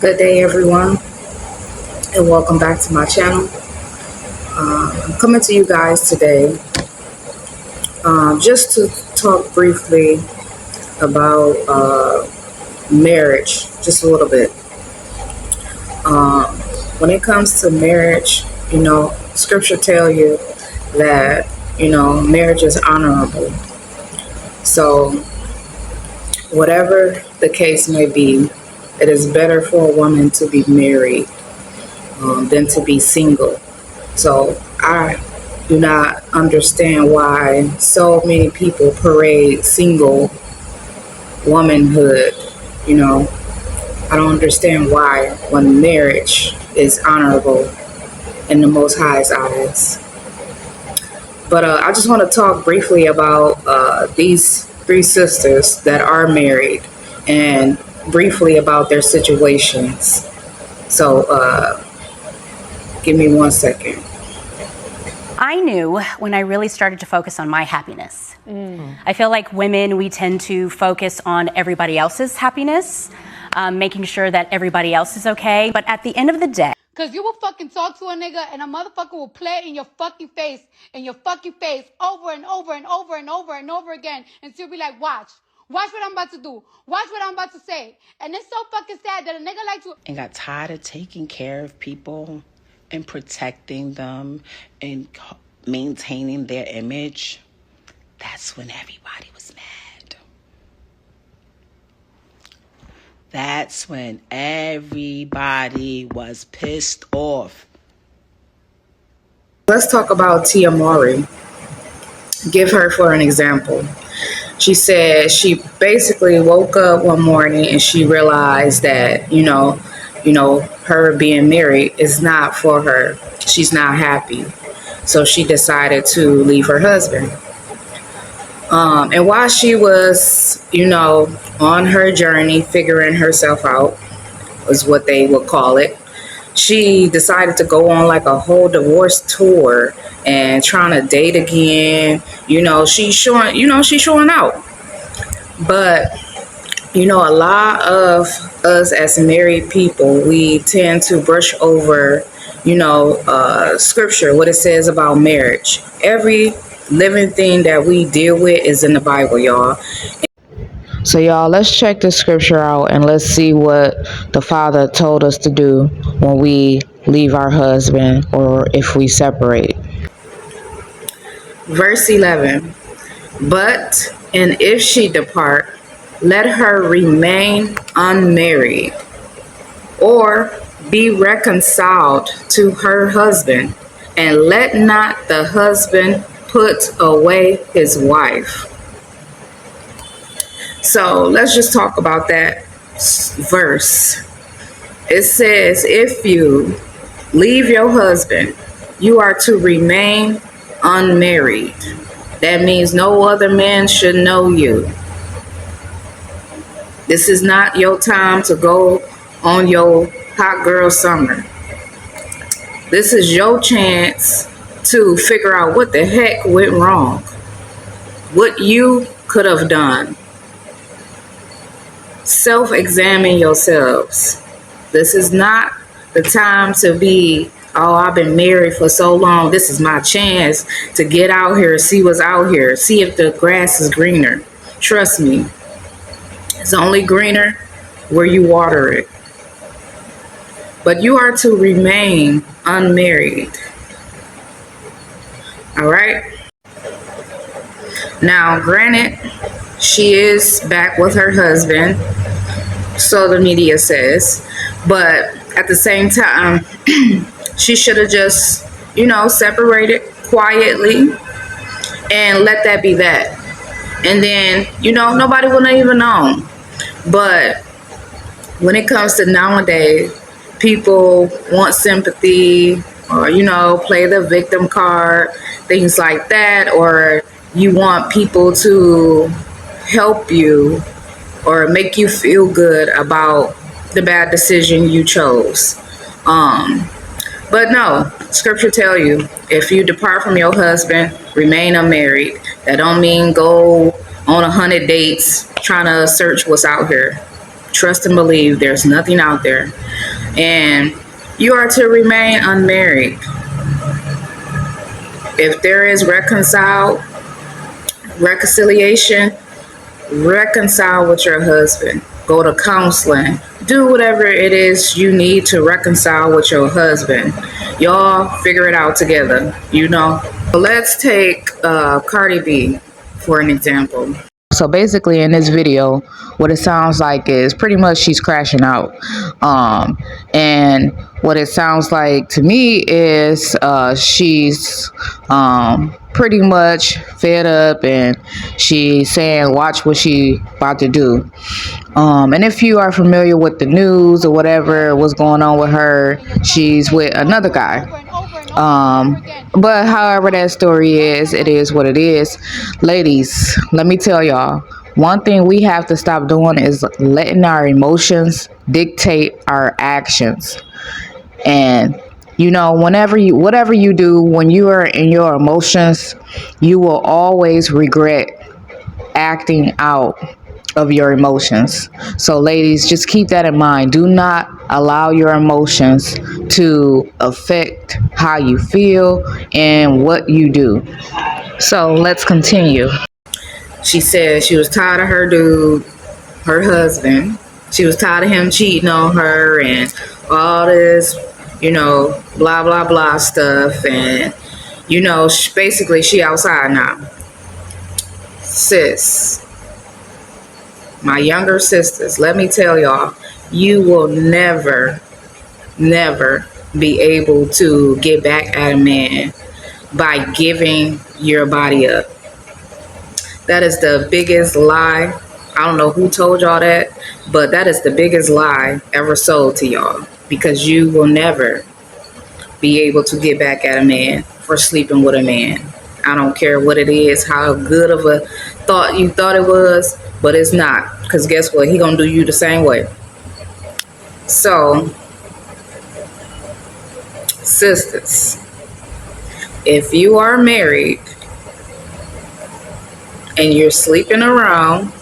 Good day, everyone, and welcome back to my channel. I'm coming to you guys today just to talk briefly about marriage, just a little bit. Um, when it comes to marriage, scripture tell you that, marriage is honorable. So, whatever the case may be, it is better for a woman to be married than to be single. So I do not understand why so many people parade single womanhood. You know, I don't understand why when marriage is honorable in the Most High's eyes. But I just want to talk briefly about these three sisters that are married and briefly about their situations. So give me 1 second. I knew when I really started to focus on my happiness. I feel like women, we tend to focus on everybody else's happiness, making sure that everybody else is okay. But at the end of the day, Cause you will fucking talk to a nigga and a motherfucker will play in your fucking face, over and over and over and over and over again. And she'll be like, watch what I'm about to do. Watch what I'm about to say. And it's so fucking sad that a nigga like to... And got tired of taking care of people and protecting them and maintaining their image. That's when everybody was mad. That's when everybody was pissed off. Let's talk about Tia Mowry. Give her for an example. She said she basically woke up one morning and she realized that, her being married is not for her. She's not happy. So she decided to leave her husband. And while she was, on her journey, figuring herself out, is what they would call it, she decided to go on like a whole divorce tour and trying to date again. She's showing out. But, a lot of us as married people, we tend to brush over, scripture, what it says about marriage. Every living thing that we deal with is in the Bible, y'all. So, y'all, let's check the scripture out and let's see what the Father told us to do when we leave our husband or if we separate. Verse 11. But, and if she depart, let her remain unmarried or be reconciled to her husband, and let not the husband put away his wife. So let's just talk about that verse. It says, if you leave your husband, you are to remain unmarried. That means no other man should know you. This is not your time to go on your hot girl summer. This is your chance to figure out what the heck went wrong, what you could have done. Self-examine yourselves. This is not the time to be, oh, I've been married for so long. This is my chance to get out here, see what's out here, see if the grass is greener. Trust me, it's only greener where you water it. But you are to remain unmarried. All right? Now, granted, she is back with her husband, so the media says, but at the same time, she should have just, separated quietly and let that be that. And then, nobody will even know. But when it comes to nowadays, people want sympathy or, play the victim card, things like that, or you want people to help you or make you feel good about the bad decision you chose. But no, scripture tell you, if you depart from your husband, remain unmarried. That don't mean go on 100 dates trying to search what's out here. Trust and believe there's nothing out there. And you are to remain unmarried. If there is reconciliation, reconcile with your husband. Go to counseling. Do whatever it is you need to reconcile with your husband. Y'all figure it out together, you know. Let's take Cardi B for an example. So basically in this video, what it sounds like is pretty much she's crashing out. And what it sounds like to me is she's pretty much fed up, and she's saying watch what she about to do. And if you are familiar with the news or whatever was going on with her, she's with another guy. But however that story is, it is what it is. Ladies, let me tell y'all, one thing we have to stop doing is letting our emotions dictate our actions. And you know, whatever you do, when you are in your emotions, you will always regret acting out of your emotions. So ladies, just keep that in mind. Do not allow your emotions to affect how you feel and what you do. So let's continue. She said she was tired of her dude, her husband. She was tired of him cheating on her and all this, you know, blah, blah, blah stuff. And, you know, basically she outside now. Sis, my younger sisters, let me tell y'all, you will never be able to get back at a man by giving your body up. That is the biggest lie. I don't know who told y'all that, but that is the biggest lie ever sold to y'all, because you will never be able to get back at a man for sleeping with a man. I don't care what it is, how good of a thought you thought it was, but it's not, because guess what? He gonna do you the same way. So, sisters, if you are married and you're sleeping around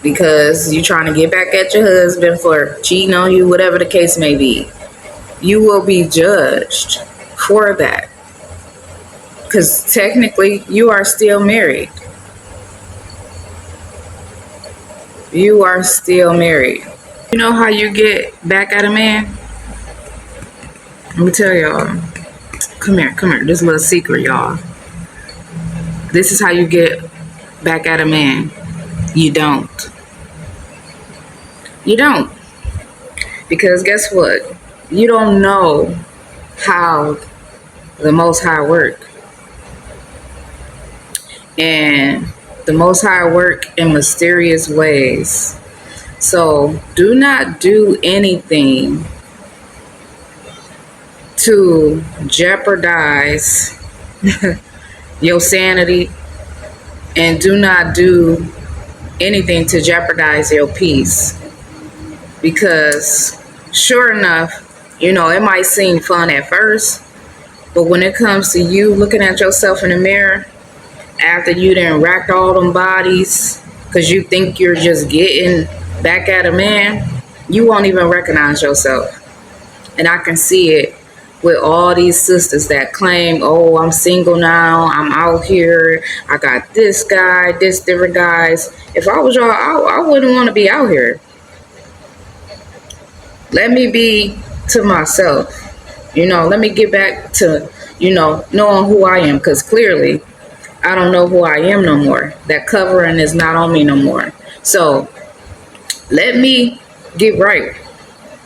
because you're trying to get back at your husband for cheating on you, whatever the case may be, you will be judged for that, because technically you are still married. You are still married. You know how you get back at a man? Let me tell y'all. Come here. This little secret, y'all. This is how you get back at a man. You don't. You don't. Because guess what? You don't know how the Most High work. And the Most High work in mysterious ways. So do not do anything to jeopardize your sanity, and do not do anything to jeopardize your peace. Because sure enough, you know, it might seem fun at first, but when it comes to you looking at yourself in the mirror after you done racked all them bodies because you think you're just getting back at a man, you won't even recognize yourself. And I can see it with all these sisters that claim, oh, I'm single now, I'm out here, I got this guy, this different guys. If I was y'all, I wouldn't want to be out here. Let me be to myself. You know, let me get back to, you know, knowing who I am, because clearly I don't know who I am no more. That covering is not on me no more. So let me get right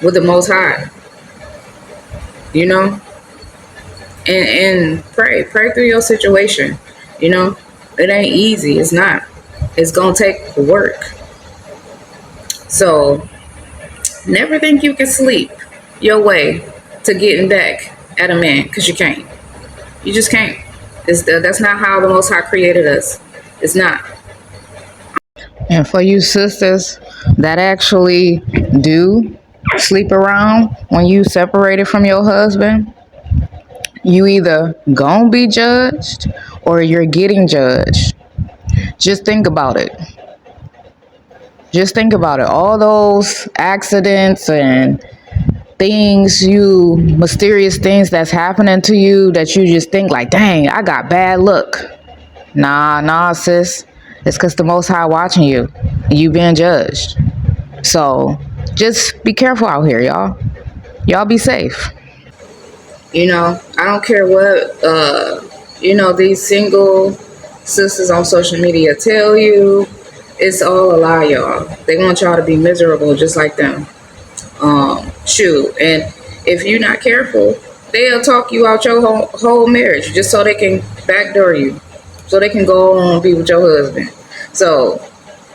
with the Most High, you know, and pray through your situation. You know, it ain't easy. It's not. It's gonna take work. So never think you can sleep your way to getting back at a man, because you can't. You just can't. That's not how the Most High created us. It's not. And for you sisters that actually do sleep around when you separated from your husband, you either gonna be judged or you're getting judged. Just think about it. Just think about it. All those accidents and mysterious things that's happening to you that you just think like, dang, I got bad luck. Nah, sis. It's because the Most High watching you. You being judged. So just be careful out here, y'all. Y'all be safe. I don't care what, these single sisters on social media tell you. It's all a lie, y'all. They want y'all to be miserable just like them. Shoot. And if you're not careful, they'll talk you out your whole marriage just so they can backdoor you. So they can go on and be with your husband. So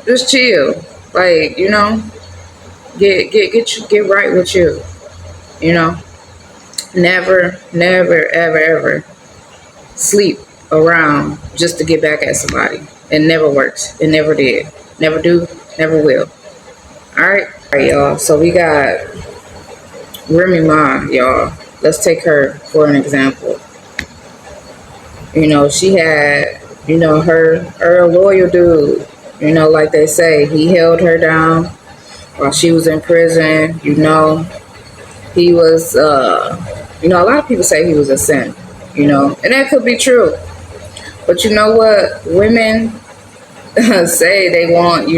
just chill. Like, get right with you. Never, ever sleep around just to get back at somebody. It never works. It never did. Never do, never will. All right, y'all. So we got Remy Ma, y'all. Let's take her for an example. She had, her loyal dude, like they say, he held her down while she was in prison. He was, a lot of people say he was a simp, and that could be true. But you know what? Women say they want,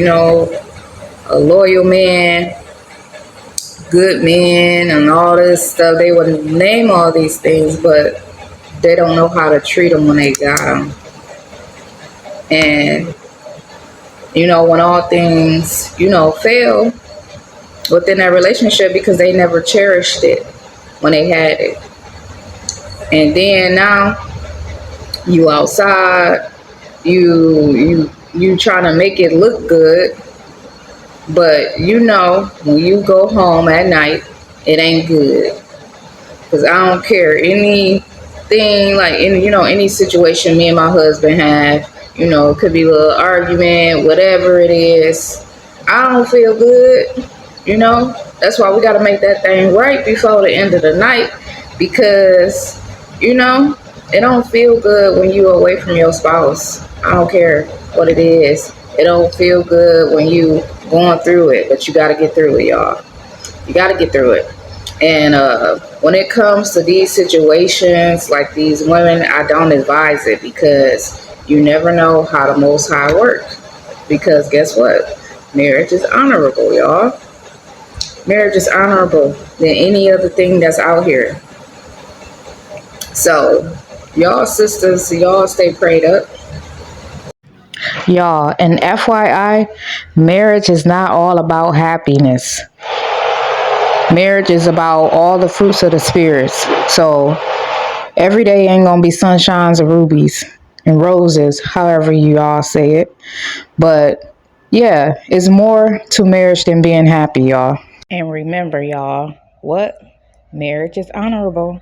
a loyal man, good men, and all this stuff. They would name all these things, but they don't know how to treat them when they got them. And, when all things, fail within that relationship because they never cherished it when they had it. And then now you outside, you trying to make it look good, but when you go home at night, it ain't good. Because I don't care anything, like any situation me and my husband have, it could be a little argument, whatever it is, I don't feel good. That's why we got to make that thing right before the end of the night, because it don't feel good when you away from your spouse. I don't care what it is. It don't feel good when you going through it, but you got to get through it, y'all. You got to get through it. And when it comes to these situations like these women, I don't advise it, because you never know how the Most High work. Because guess what? Marriage is honorable, y'all. Marriage is honorable than any other thing that's out here. So, y'all sisters, y'all stay prayed up. Y'all, and FYI, marriage is not all about happiness. Marriage is about all the fruits of the spirits. So, every day ain't gonna be sunshines or rubies and roses, however you all say it. But, yeah, it's more to marriage than being happy, y'all. And remember, y'all, what? Marriage is honorable.